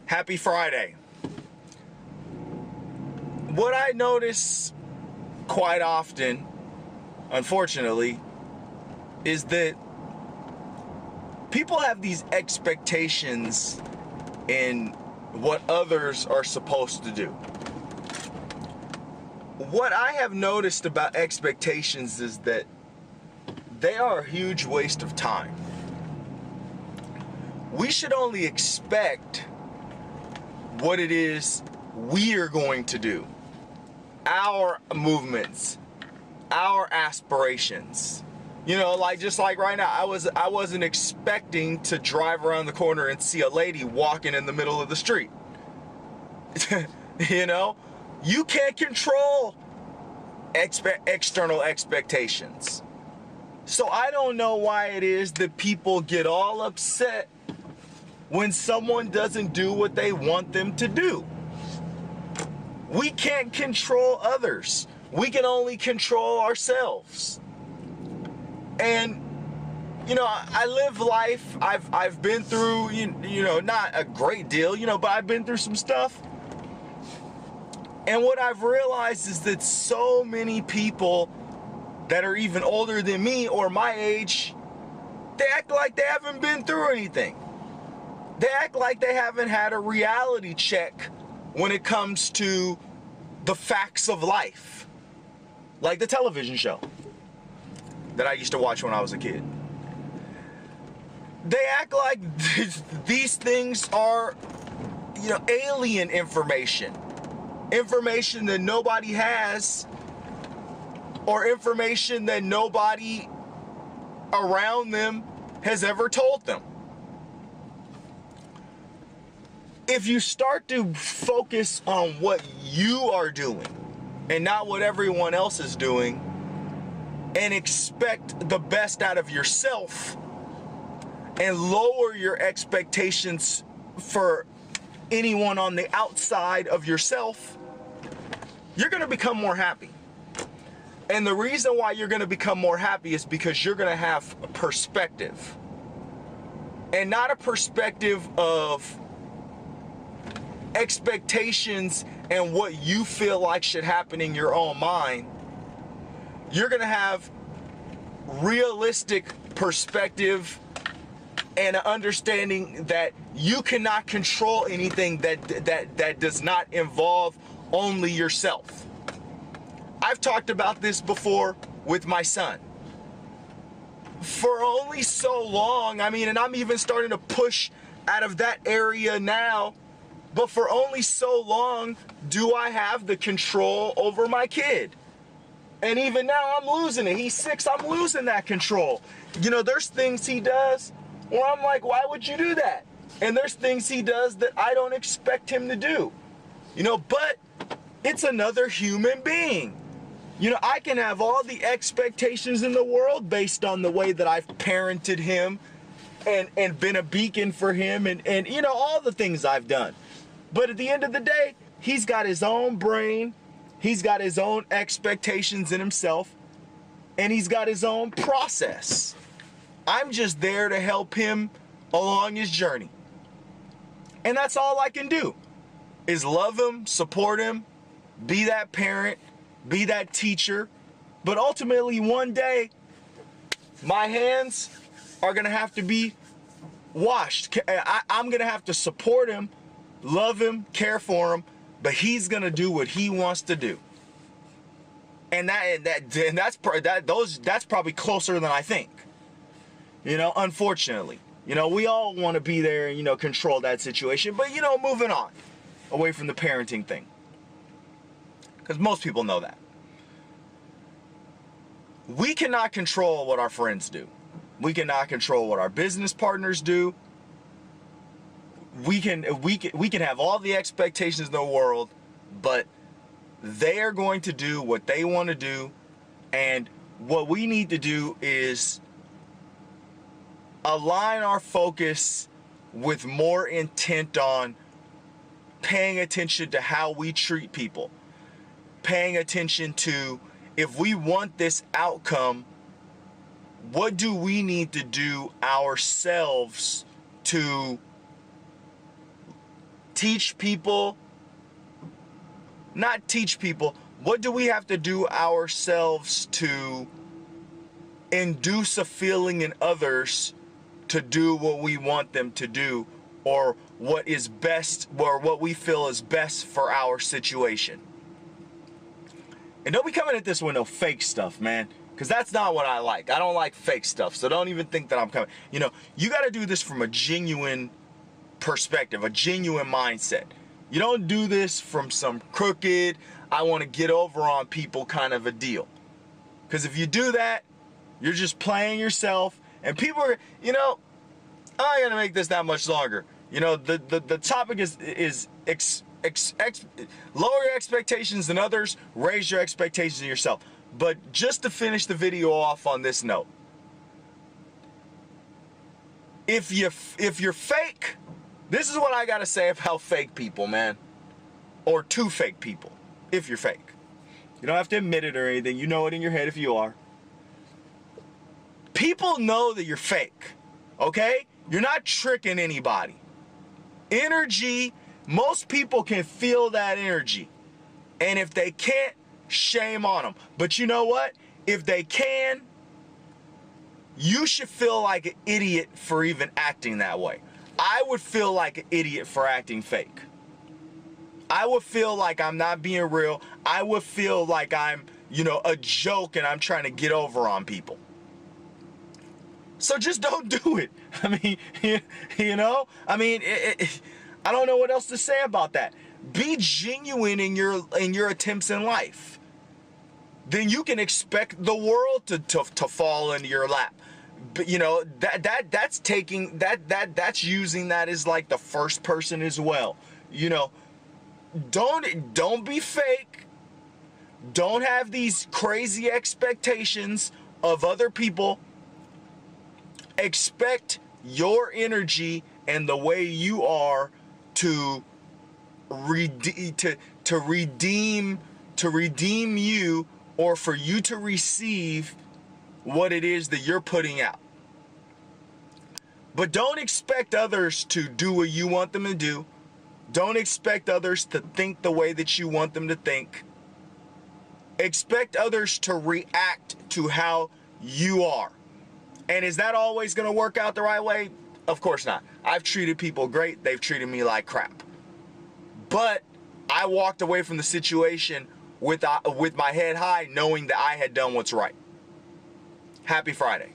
Happy Friday. What I notice quite often, unfortunately, is that people have these expectations in what others are supposed to do. What I have noticed about expectations is that they are a huge waste of time. We should only expect what it is we are going to do. Our movements, our aspirations. You know, just like right now, I wasn't expecting to drive around the corner and see a lady walking in the middle of the street. You know, you can't control external expectations. So I don't know why it is that people get all upset when someone doesn't do what they want them to do. We can't control others. We can only control ourselves. And you know, I live life. I've been through you know, not a great deal, you know, but I've been through some stuff. And what I've realized is that so many people that are even older than me or my age, they act like they haven't been through anything. They act like they haven't had a reality check when it comes to the facts of life. Like the television show that I used to watch when I was a kid. They act like these things are, you know, alien information. Information that nobody has, or information that nobody around them has ever told them. If you start to focus on what you are doing and not what everyone else is doing, and expect the best out of yourself and lower your expectations for anyone on the outside of yourself, you're going to become more happy. And the reason why you're going to become more happy is because you're going to have a perspective. And not a perspective of expectations and what you feel like should happen in your own mind. You're going to have realistic perspective and an understanding that you cannot control anything that does not involve only yourself. I've talked about this before with my son. For only so long, I mean, and I'm even starting to push out of that area now, but for only so long do I have the control over my kid. And even now I'm losing it. He's 6, I'm losing that control. You know, there's things he does where I'm like, why would you do that? And there's things he does that I don't expect him to do. You know, but it's another human being. You know, I can have all the expectations in the world based on the way that I've parented him and been a beacon for him and you know, all the things I've done. But at the end of the day, he's got his own brain, he's got his own expectations in himself, and he's got his own process. I'm just there to help him along his journey. And that's all I can do, is love him, support him, be that parent, be that teacher. But ultimately, one day, my hands are going to have to be washed. I'm going to have to support him, love him, care for him, but he's going to do what he wants to do. And that's probably closer than I think. You know, unfortunately. You know, we all want to be there and, you know, control that situation. But, you know, moving on, away from the parenting thing. Because most people know that. We cannot control what our friends do. We cannot control what our business partners do. We can have all the expectations in the world, but they are going to do what they want to do. And what we need to do is align our focus with more intent on paying attention to how we treat people. Paying attention to, if we want this outcome, what do we need to do ourselves to what do we have to do ourselves to induce a feeling in others to do what we want them to do, or what is best, or what we feel is best for our situation? And don't be coming at this with no fake stuff, man, because that's not what I like. I don't like fake stuff, so don't even think that I'm coming. You know, you got to do this from a genuine perspective, a genuine mindset. You don't do this from some crooked, I want to get over on people kind of a deal. Because if you do that, you're just playing yourself, and people are, you know, I'm not gonna make this that much longer. You know, the topic is lower your expectations than others, raise your expectations in yourself. But just to finish the video off on this note, if you're fake, this is what I gotta say about fake people, man, or to fake people. If you're fake, you don't have to admit it or anything. You know it in your head if you are. People know that you're fake, okay? You're not tricking anybody. Energy, most people can feel that energy. And if they can't, shame on them. But you know what? If they can, you should feel like an idiot for even acting that way. I would feel like an idiot for acting fake. I would feel like I'm not being real. I would feel like I'm, you know, a joke and I'm trying to get over on people. So just don't do it. I mean, you know, I mean, I don't know what else to say about that. Be genuine in your attempts in life. Then you can expect the world to fall into your lap. But you know, that's using that as like the first person as well. You know, don't be fake. Don't have these crazy expectations of other people. Expect your energy and the way you are to redeem you, or for you to receive what it is that you're putting out. But don't expect others to do what you want them to do. Don't expect others to think the way that you want them to think. Expect others to react to how you are. And is that always going to work out the right way? Of course not. I've treated people great. They've treated me like crap. But I walked away from the situation with my head high, knowing that I had done what's right. Happy Friday.